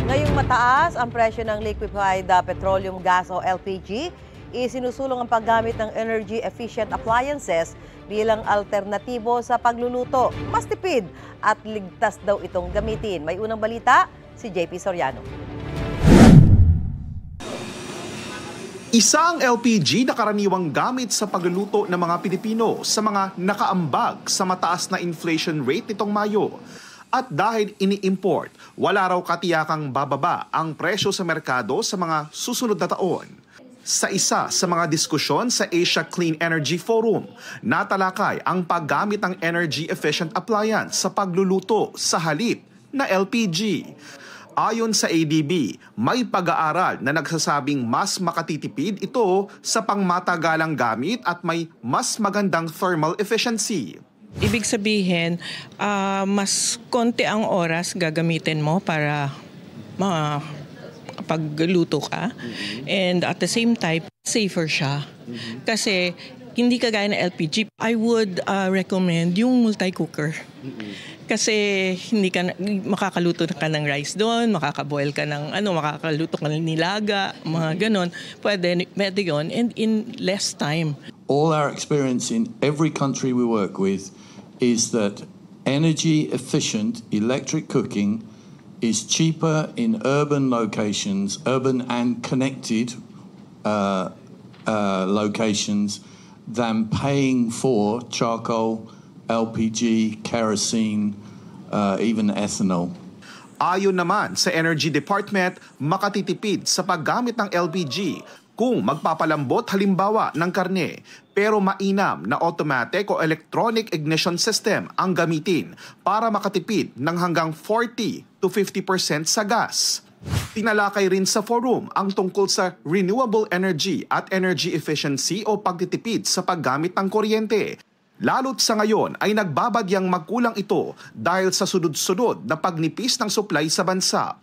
Ngayong mataas ang presyo ng liquefied petroleum gas o LPG, isinusulong ang paggamit ng energy-efficient appliances bilang alternatibo sa pagluluto. Mas tipid at ligtas daw itong gamitin. May unang balita, si JP Soriano. Isa ang LPG na karaniwang gamit sa pagluluto ng mga Pilipino sa mga nakaambag sa mataas na inflation rate nitong Mayo. At dahil ini-import, wala raw katiyakang bababa ang presyo sa merkado sa mga susunod na taon. Sa isa sa mga diskusyon sa Asia Clean Energy Forum, natalakay ang paggamit ng energy-efficient appliance sa pagluluto sa halip na LPG. Ayon sa ADB, may pag-aaral na nagsasabing mas makatitipid ito sa pangmatagalang gamit at may mas magandang thermal efficiency. Ibig sabihin, mas konti ang oras gagamitin mo para pagluto ka. And at the same time, safer siya. Kasi hindi kagaya ng LPG. I would recommend yung multi-cooker. Kasi hindi ka makakaluto ka ng rice doon, makakaboil ka ng makakaluto ka ng nilaga, mga ganon. Pwede yun, and in less time. All our experience in every country we work with is that energy-efficient electric cooking is cheaper in urban locations, urban and connected locations, than paying for charcoal, LPG, kerosene, even ethanol. Ayon naman sa Energy Department, makatitipid sa paggamit ng LPG kung magpapalambot halimbawa ng karne, pero mainam na automatic o electronic ignition system ang gamitin para makatipid ng hanggang 40 to 50% sa gas. Tinalakay rin sa forum ang tungkol sa renewable energy at energy efficiency o pagtitipid sa paggamit ng kuryente. Lalo't sa ngayon ay nagbabadyang magkulang ito dahil sa sunod-sunod na pagnipis ng supply sa bansa.